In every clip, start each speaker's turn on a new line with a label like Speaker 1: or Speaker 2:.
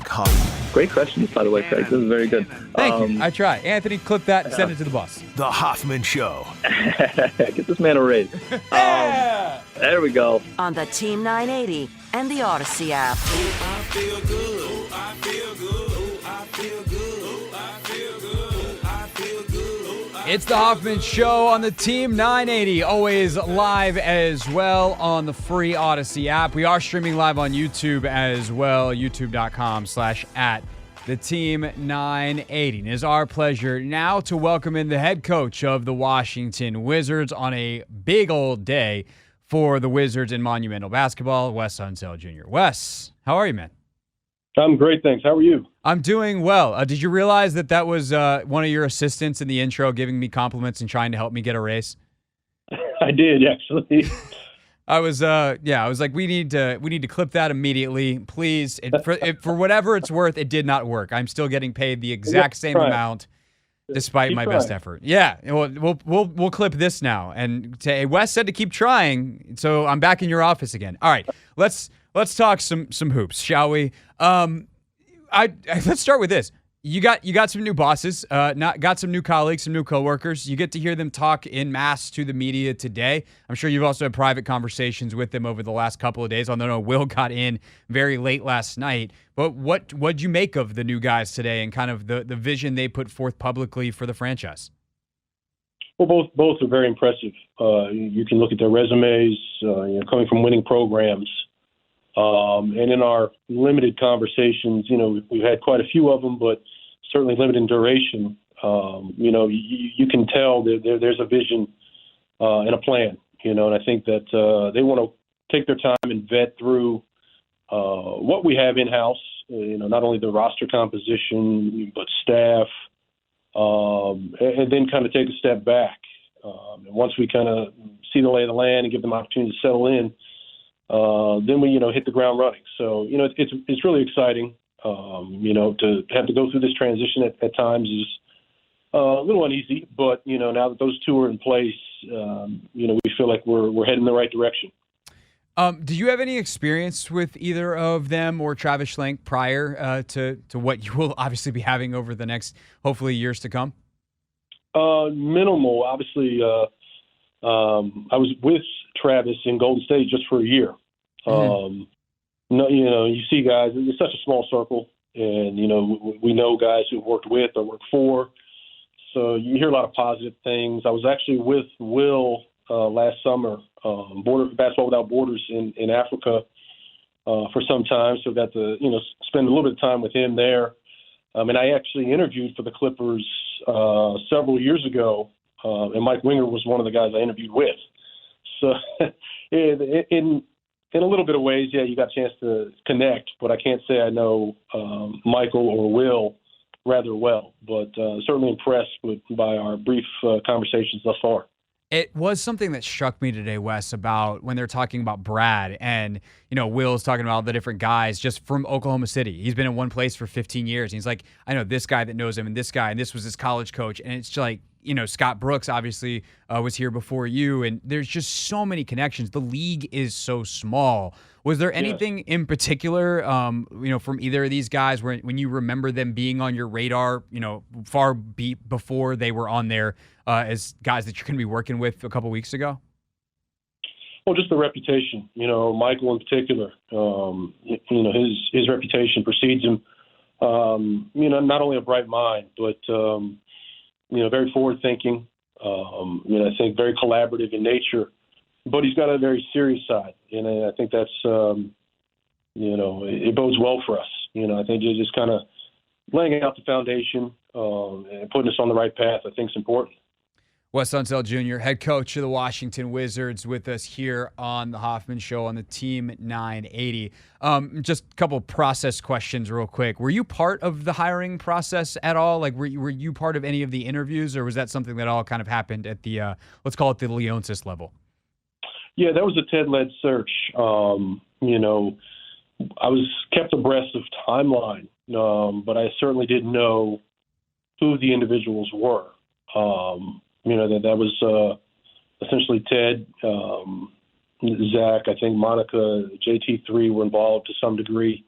Speaker 1: Hoffman.
Speaker 2: Great question, by the way, Craig. This is very good.
Speaker 3: Thank you. I try. Anthony, clip that and send it to the boss.
Speaker 1: The Hoffman Show.
Speaker 2: Get this man a raise.
Speaker 3: Yeah!
Speaker 2: There we go.
Speaker 4: On the Team 980 and the Odyssey app.
Speaker 5: I feel good. I feel good. I feel good. I feel good. I feel good.
Speaker 3: It's the Hoffman Show on the Team 980, always live as well on the free Odyssey app. We are streaming live on YouTube as well, youtube.com/at the Team 980. And it is our pleasure now to welcome in the head coach of the Washington Wizards on a big old day for the Wizards in Monumental Basketball, Wes Unseld Jr. Wes, how are you, man?
Speaker 6: I'm great, thanks. How are you?
Speaker 3: I'm doing well. Did you realize that was one of your assistants in the intro giving me compliments and trying to help me get a raise?
Speaker 6: I did, actually.
Speaker 3: I was like, we need to clip that immediately, please. For whatever it's worth, it did not work. I'm still getting paid the exact same amount, despite my best effort. Yeah, we'll clip this now. And Wes said to keep trying, so I'm back in your office again. All right, let's talk some hoops, shall we? Let's start with this. You got some new bosses, got some new colleagues, some new coworkers. You get to hear them talk en masse to the media today. I'm sure you've also had private conversations with them over the last couple of days. Although I know Will got in very late last night. But what'd you make of the new guys today and kind of the vision they put forth publicly for the franchise?
Speaker 6: Well, both are very impressive. You can look at their resumes, coming from winning programs. And in our limited conversations, we've had quite a few of them, but certainly limited in duration. You can tell that there's a vision and a plan, and I think that they want to take their time and vet through what we have in-house, not only the roster composition, but staff, and then kind of take a step back. And once we kind of see the lay of the land and give them opportunity to settle in, then we, hit the ground running. So, it's really exciting, to have to go through this transition at times is a little uneasy, but, now that those two are in place, we feel like we're heading in the right direction.
Speaker 3: Do you have any experience with either of them or Travis Schlenk prior to what you will obviously be having over the next, hopefully, years to come?
Speaker 6: Minimal. Obviously, I was with Travis in Golden State just for a year. You see guys, it's such a small circle, and, we know guys who've worked with or worked for, so you hear a lot of positive things. I was actually with Will last summer, Basketball Without Borders in Africa for some time, so got to, spend a little bit of time with him there. And I actually interviewed for the Clippers several years ago, and Mike Winger was one of the guys I interviewed with. So in a little bit of ways, yeah, you got a chance to connect, but I can't say I know Michael or Will rather well, but certainly impressed by our brief conversations thus far.
Speaker 3: It was something that struck me today, Wes, about when they're talking about Brad and, Will's talking about the different guys just from Oklahoma City. He's been in one place for 15 years. And he's like, I know this guy that knows him and this was his college coach. And it's like, Scott Brooks obviously was here before you. And there's just so many connections. The league is so small. Was there anything in particular, from either of these guys when you remember them being on your radar, far before they were on there as guys that you're going to be working with a couple weeks ago?
Speaker 6: Well, just the reputation, Michael in particular, his reputation precedes him, not only a bright mind, but, very forward thinking, I think very collaborative in nature, but he's got a very serious side. And I think that's, it bodes well for us. I think just kind of laying out the foundation and putting us on the right path, I think is important.
Speaker 3: Wes Unseld Jr., head coach of the Washington Wizards, with us here on the Hoffman Show on the Team 980. Just a couple process questions real quick. Were you part of the hiring process at all? Like, were you part of any of the interviews, or was that something that all kind of happened at the, let's call it the Leonsis level?
Speaker 6: Yeah, that was a TED-led search. I was kept abreast of timeline, but I certainly didn't know who the individuals were. That was essentially Ted, Zach, I think Monica, JT3 were involved to some degree.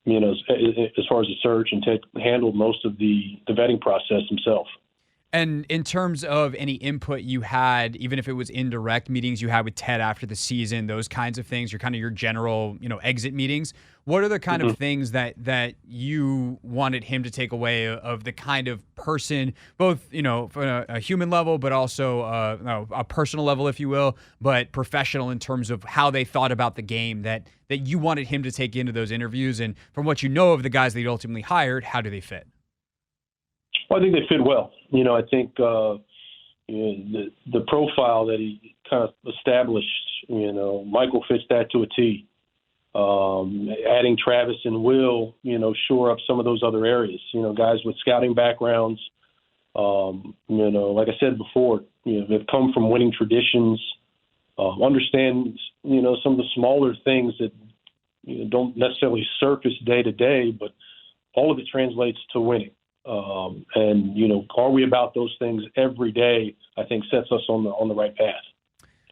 Speaker 6: as far as the search, and Ted handled most of the vetting process himself.
Speaker 3: And in terms of any input you had, even if it was indirect meetings you had with Ted after the season, those kinds of things, your general, exit meetings, what are the kind of things that you wanted him to take away of the kind of person, both, from a human level, but also a personal level, if you will, but professional in terms of how they thought about the game that you wanted him to take into those interviews? And from what you know of the guys that he ultimately hired, how do they fit?
Speaker 6: Well, I think they fit well. I think the profile that he kind of established, Michael fits that to a T. Adding Travis and Will, shore up some of those other areas. Guys with scouting backgrounds. Like I said before, they've come from winning traditions. Understand, some of the smaller things that don't necessarily surface day to day, but all of it translates to winning. Are we about those things every day? I think sets us on the right path.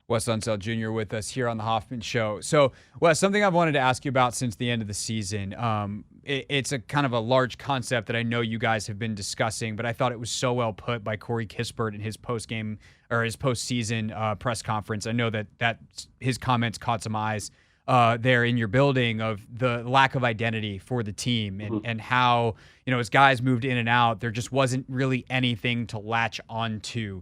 Speaker 3: Wes Unseld Jr. with us here on the Hoffman Show. So, Wes, something I've wanted to ask you about since the end of the season. It's a kind of a large concept that I know you guys have been discussing, but I thought it was so well put by Corey Kispert in his postgame or his postseason press conference. I know that his comments caught some eyes there in your building of the lack of identity for the team and how, as guys moved in and out, there just wasn't really anything to latch onto.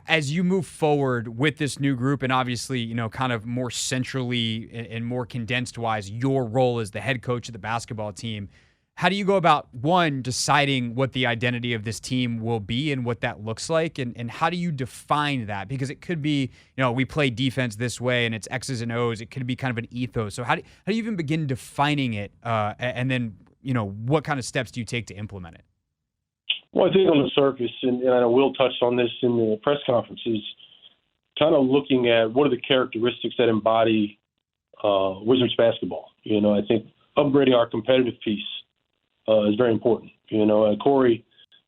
Speaker 3: As you move forward with this new group and obviously, kind of more centrally and more condensed wise, your role as the head coach of the basketball team, how do you go about, one, deciding what the identity of this team will be and what that looks like? And how do you define that? Because it could be, we play defense this way and it's X's and O's. It could be kind of an ethos. So how do you even begin defining it? And then, what kind of steps do you take to implement it?
Speaker 6: Well, I think on the surface, and I know Will touched on this in the press conferences, kind of looking at what are the characteristics that embody Wizards basketball. I think upgrading our competitive piece is very important. Corey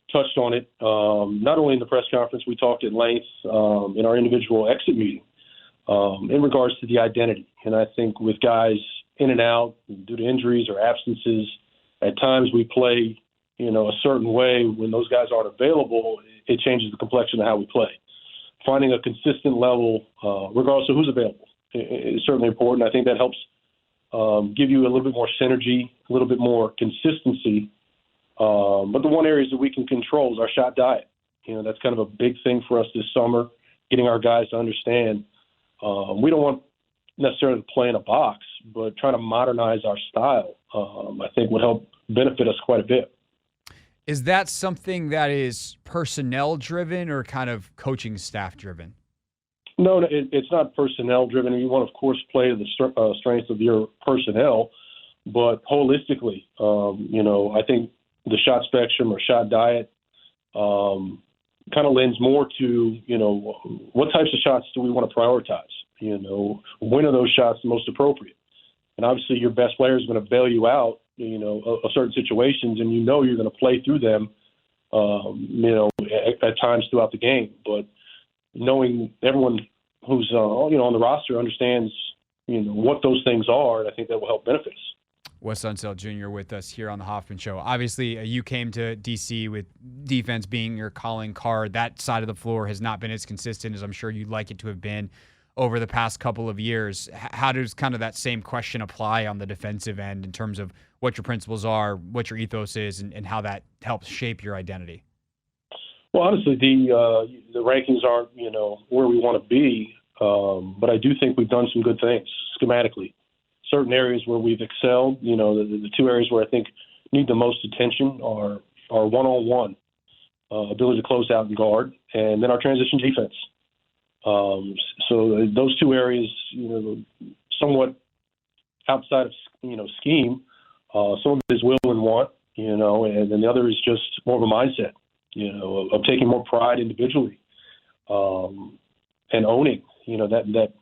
Speaker 6: touched on it, not only in the press conference, we talked at length in our individual exit meeting in regards to the identity. And I think with guys in and out due to injuries or absences, at times we play a certain way. When those guys aren't available, it changes the complexion of how we play. Finding a consistent level, regardless of who's available, is certainly important. I think that helps give you a little bit more synergy, a little bit more consistency. But the one area that we can control is our shot diet. That's kind of a big thing for us this summer, getting our guys to understand we don't want necessarily to play in a box, but trying to modernize our style, I think would help benefit us quite a bit.
Speaker 3: Is that something that is personnel driven or kind of coaching staff driven?
Speaker 6: No, it's not personnel driven. You want to, of course, play to the strengths of your personnel, but holistically, I think the shot spectrum or shot diet kind of lends more to, what types of shots do we want to prioritize? When are those shots the most appropriate? And obviously your best player is going to bail you out, of certain situations, and you're going to play through them, at times throughout the game. But knowing everyone who's, on the roster understands, what those things are, and I think that will help benefit us.
Speaker 3: Wes Unseld Jr. with us here on the Hoffman Show. Obviously, you came to D.C. with defense being your calling card. That side of the floor has not been as consistent as I'm sure you'd like it to have been over the past couple of years. How does kind of that same question apply on the defensive end in terms of what your principles are, what your ethos is, and how that helps shape your identity?
Speaker 6: Well, honestly, the rankings aren't, where we want to be, but I do think we've done some good things schematically. Certain areas where we've excelled, the two areas where I think need the most attention are our one-on-one ability to close out and guard, and then our transition defense. So those two areas, somewhat outside of, scheme. Some of it is will and want, and then the other is just more of a mindset, of taking more pride individually, and owning, that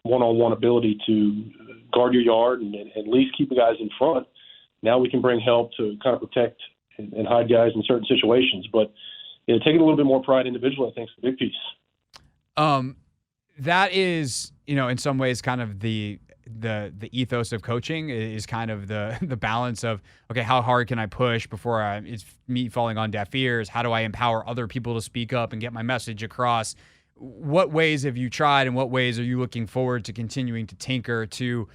Speaker 6: one-on-one ability to guard your yard and at least keep the guys in front. Now we can bring help to kind of protect and hide guys in certain situations. But taking a little bit more pride individually, I think, is a big piece.
Speaker 3: That is, in some ways kind of the the ethos of coaching is kind of the balance of, okay, how hard can I push before it's me falling on deaf ears? How do I empower other people to speak up and get my message across? What ways have you tried, and what ways are you looking forward to continuing to tinker to,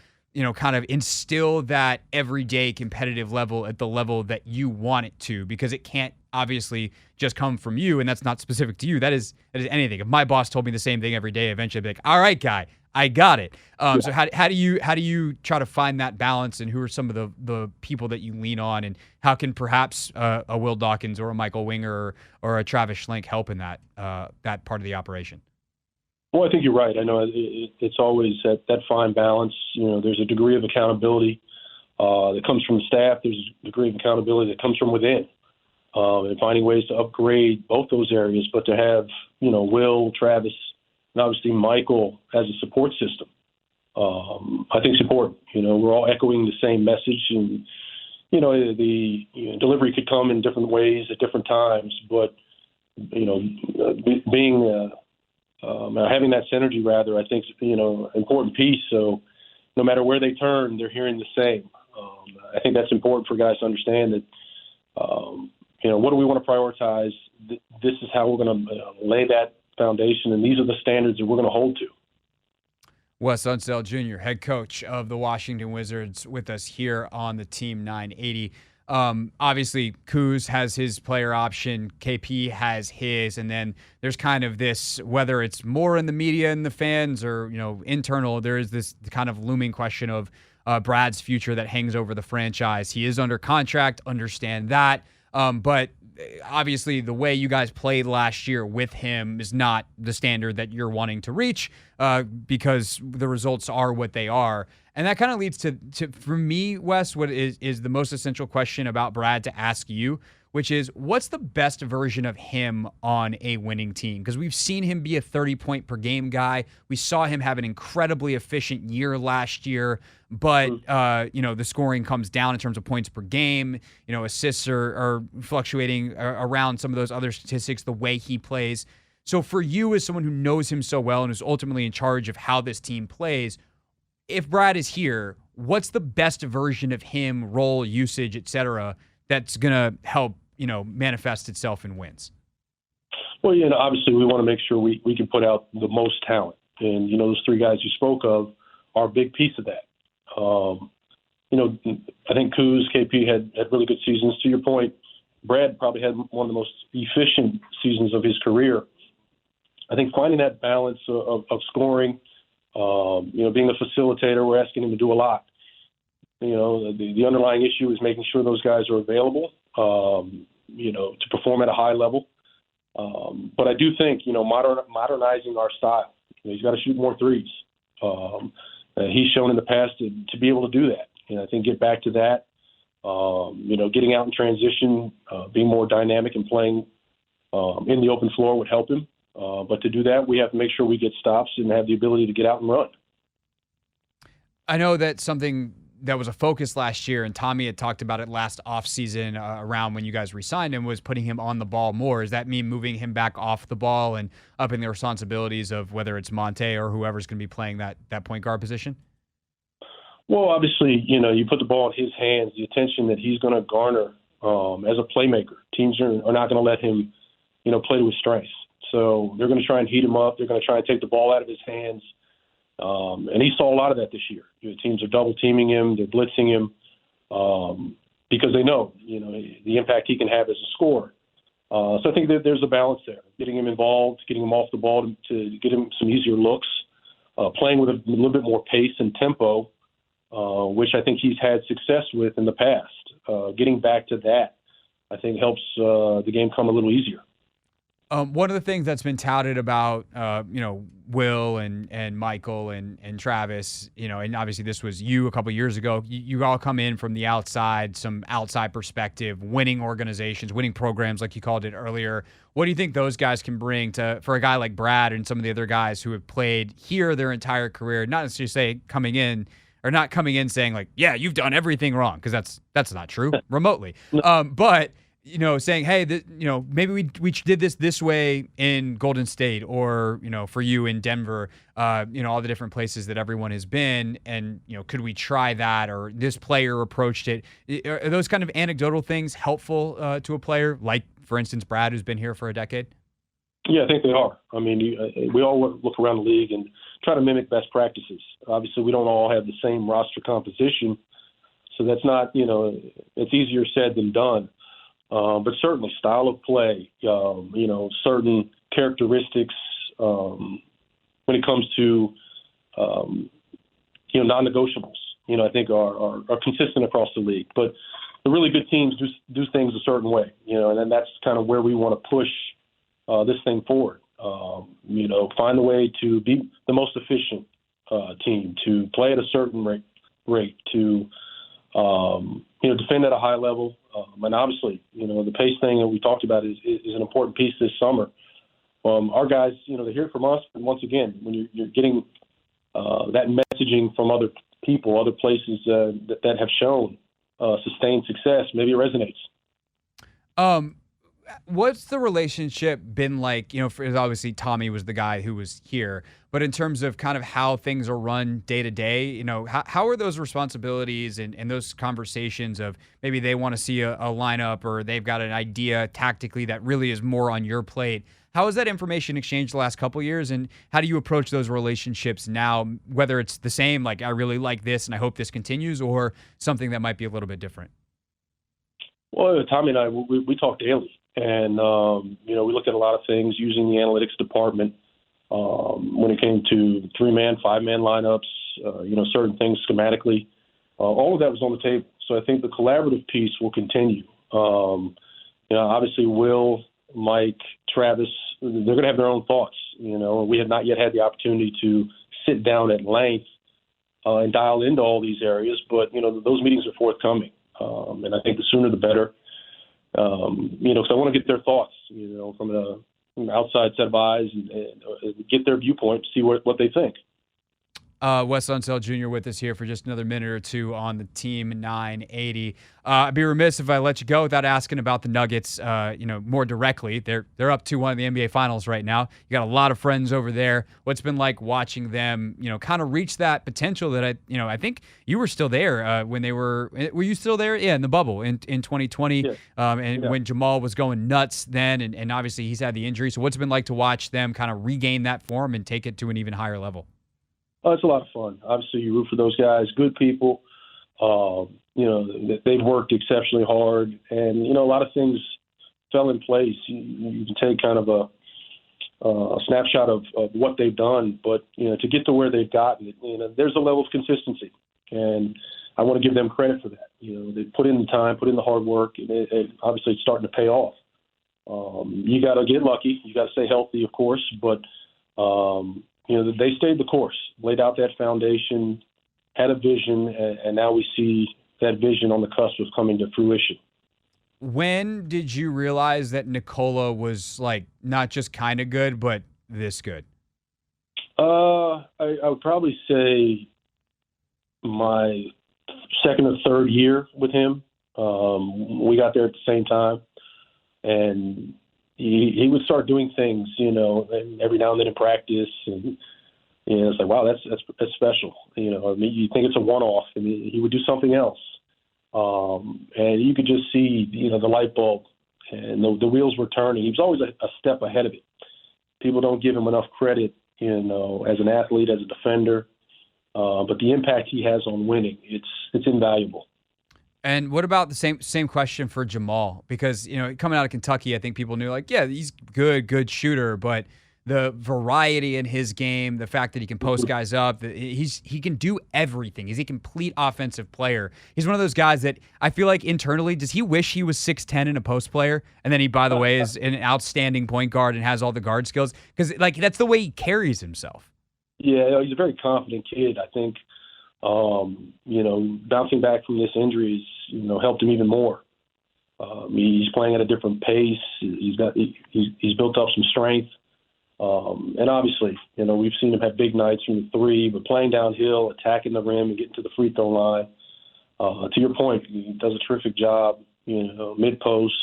Speaker 3: kind of instill that everyday competitive level at the level that you want it to? Because it can't obviously just come from you, and that's not specific to you. That is anything. If my boss told me the same thing every day, eventually I'd be like, all right, guy, I got it. So how do you try to find that balance, and who are some of the people that you lean on, and how can perhaps a Will Dawkins or a Michael Winger or a Travis Schlenk help in that part of the operation?
Speaker 6: Well, I think you're right. I know it's always that fine balance. There's a degree of accountability that comes from the staff. There's a degree of accountability that comes from within, and finding ways to upgrade both those areas. But to have, Will, Travis, and obviously Michael as a support system, I think it's important. We're all echoing the same message, and, the delivery could come in different ways at different times. But, having that synergy, rather, I think is, an important piece. So no matter where they turn, they're hearing the same. I think that's important for guys to understand that, what do we want to prioritize? This is how we're going to lay that foundation, and these are the standards that we're going to hold to.
Speaker 3: Wes Unseld Jr., head coach of the Washington Wizards, with us here on the Team 980. Obviously, Kuz has his player option, KP has his, and then there's kind of this, whether it's more in the media and the fans or, internal, there is this kind of looming question of Brad's future that hangs over the franchise. He is under contract, understand that, but obviously the way you guys played last year with him is not the standard that you're wanting to reach, because the results are what they are. And that kind of leads to for me, Wes, what is the most essential question about Brad to ask you, which is, what's the best version of him on a winning team? Because we've seen him be a 30-point per game guy. We saw him have an incredibly efficient year last year, but the scoring comes down in terms of points per game. Assists are fluctuating around some of those other statistics, the way he plays. So for you, as someone who knows him so well and is ultimately in charge of how this team plays, if Brad is here, what's the best version of him, role, usage, et cetera, that's going to help, manifest itself in wins?
Speaker 6: Well, obviously we want to make sure we can put out the most talent. And, those three guys you spoke of are a big piece of that. I think Kuz, KP had really good seasons. To your point, Brad probably had one of the most efficient seasons of his career. I think finding that balance of scoring, being a facilitator, we're asking him to do a lot. The underlying issue is making sure those guys are available, to perform at a high level. But I do think, modernizing our style. He's got to shoot more threes. He's shown in the past to be able to do that. I think get back to that. Getting out in transition, being more dynamic and playing in the open floor would help him. But to do that, we have to make sure we get stops and have the ability to get out and run.
Speaker 3: I know that's something that was a focus last year, and Tommy had talked about it last offseason around when you guys re-signed him, was putting him on the ball more. Does that mean moving him back off the ball and upping the responsibilities of whether it's Monte or whoever's going to be playing that point guard position?
Speaker 6: Well, obviously, you put the ball in his hands, the attention that he's going to garner as a playmaker. Teams are not going to let him, play to his strengths. So they're going to try and heat him up. They're going to try and take the ball out of his hands. And he saw a lot of that this year. Teams are double teaming him. They're blitzing him because they know, the impact he can have as a scorer. So I think that there's a balance there. Getting him involved, getting him off the ball to get him some easier looks, playing with a little bit more pace and tempo, which I think he's had success with in the past. Getting back to that, I think, helps the game come a little easier.
Speaker 3: One of the things that's been touted about, Will and Michael and Travis, and obviously this was you a couple years ago. You all come in from the outside, some outside perspective, winning organizations, winning programs, like you called it earlier. What do you think those guys can bring for a guy like Brad and some of the other guys who have played here their entire career? Not necessarily coming in saying like, yeah, you've done everything wrong, because that's not true remotely. But saying, hey, maybe we did this way in Golden State, or, for you in Denver, all the different places that everyone has been, and, could we try that, or this player approached it? Are those kind of anecdotal things helpful to a player, like, for instance, Brad, who's been here for a decade?
Speaker 6: Yeah, I think they are. I mean, we all look around the league and try to mimic best practices. Obviously, we don't all have the same roster composition, so that's not, it's easier said than done. But certainly style of play, certain characteristics when it comes to, non-negotiables, I think are consistent across the league. But the really good teams do things a certain way, and then that's kind of where we want to push this thing forward. Find a way to be the most efficient team, to play at a certain rate, to defend at a high level. And obviously, the pace thing that we talked about is an important piece this summer. Our guys, they hear from us. And once again, when you're getting that messaging from other people, other places that have shown sustained success, maybe it resonates.
Speaker 3: What's the relationship been like? Obviously Tommy was the guy who was here, but in terms of kind of how things are run day to day, how are those responsibilities and those conversations of maybe they want to see a lineup, or they've got an idea tactically that really is more on your plate? How has that information exchanged the last couple of years, and how do you approach those relationships now, whether it's the same, like I really like this and I hope this continues, or something that might be a little bit different?
Speaker 6: Well, Tommy and I, we talk daily. And, we looked at a lot of things using the analytics department when it came to 3-man, 5-man lineups, certain things schematically. All of that was on the table. So I think the collaborative piece will continue. Obviously, Will, Mike, Travis, they're going to have their own thoughts. We have not yet had the opportunity to sit down at length and dial into all these areas. But, those meetings are forthcoming. And I think the sooner the better. Because I want to get their thoughts, from an outside set of eyes and get their viewpoint, see what they think.
Speaker 3: Wes Unseld Jr. with us here for just another minute or two on the Team 980. I'd be remiss if I let you go without asking about the Nuggets, more directly. They're up 2-1 in the NBA Finals right now. You got a lot of friends over there. What's been like watching them, kind of reach that potential that I think you were still there when they were you still there? Yeah, in the bubble in 2020, yeah. When Jamal was going nuts then, and obviously he's had the injury. So what's it been like to watch them kind of regain that form and take it to an even higher level?
Speaker 6: Oh, it's a lot of fun. Obviously, you root for those guys, good people. They've worked exceptionally hard, and a lot of things fell in place. You can take kind of a snapshot of what they've done, but to get to where they've gotten, there's a level of consistency, and I want to give them credit for that. They put in the time, put in the hard work, and obviously it's starting to pay off. You got to get lucky. You got to stay healthy, of course, but. They stayed the course, laid out that foundation, had a vision, and now we see that vision on the cusp of coming to fruition.
Speaker 3: When did you realize that Nikola was not just kind of good, but this good?
Speaker 6: I would probably say my second or third year with him. We got there at the same time, and he would start doing things, every now and then in practice, and it's like, wow, that's special. You think it's a one-off, and he would do something else, and you could just see, the light bulb, and the wheels were turning. He was always a step ahead of it. People don't give him enough credit, as an athlete, as a defender, but the impact he has on winning, it's invaluable.
Speaker 3: And what about the same question for Jamal? Because, coming out of Kentucky, I think people knew, he's good shooter, but the variety in his game, the fact that he can post guys up, he can do everything. He's a complete offensive player. He's one of those guys that I feel like internally, does he wish he was 6'10" and a post player? And then he, by the way, is an outstanding point guard and has all the guard skills? Because, that's the way he carries himself.
Speaker 6: Yeah, he's a very confident kid, I think. Bouncing back from this injury has, helped him even more. He's playing at a different pace. He's built up some strength. And obviously, we've seen him have big nights from the three, but playing downhill, attacking the rim, and getting to the free throw line. To your point, he does a terrific job, mid post,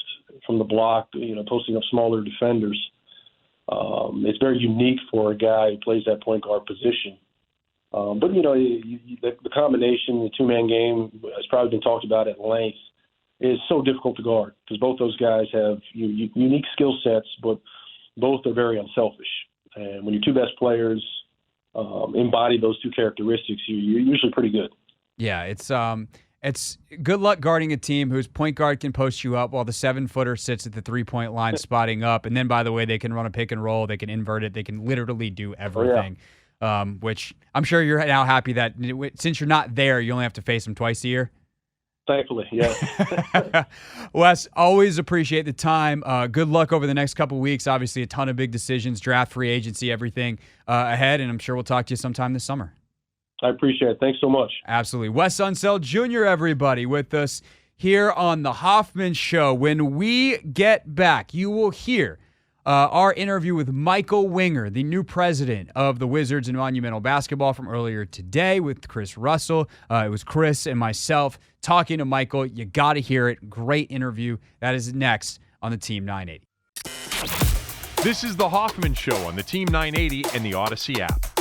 Speaker 6: from the block, posting up smaller defenders. It's very unique for a guy who plays that point guard position. But the combination, the two-man game, has probably been talked about at length, is so difficult to guard because both those guys have unique skill sets, but both are very unselfish. And when your two best players embody those two characteristics, you're usually pretty good.
Speaker 3: Yeah, it's good luck guarding a team whose point guard can post you up while the 7-footer sits at the 3-point line spotting up. And then, by the way, they can run a pick and roll. They can invert it. They can literally do everything, which I'm sure you're now happy that since you're not there, you only have to face them twice a year.
Speaker 6: Thankfully, yeah.
Speaker 3: Wes, always appreciate the time. Good luck over the next couple of weeks. Obviously, a ton of big decisions, draft, free agency, everything ahead. And I'm sure we'll talk to you sometime this summer.
Speaker 6: I appreciate it. Thanks so much.
Speaker 3: Absolutely. Wes Unseld Jr., everybody, with us here on The Hoffman Show. When we get back, you will hear our interview with Michael Winger, the new president of the Wizards and Monumental Basketball from earlier today with Chris Russell. It was Chris and myself talking to Michael. You got to hear it. Great interview. That is next on the Team 980.
Speaker 1: This is The Hoffman Show on the Team 980 and the Odyssey app.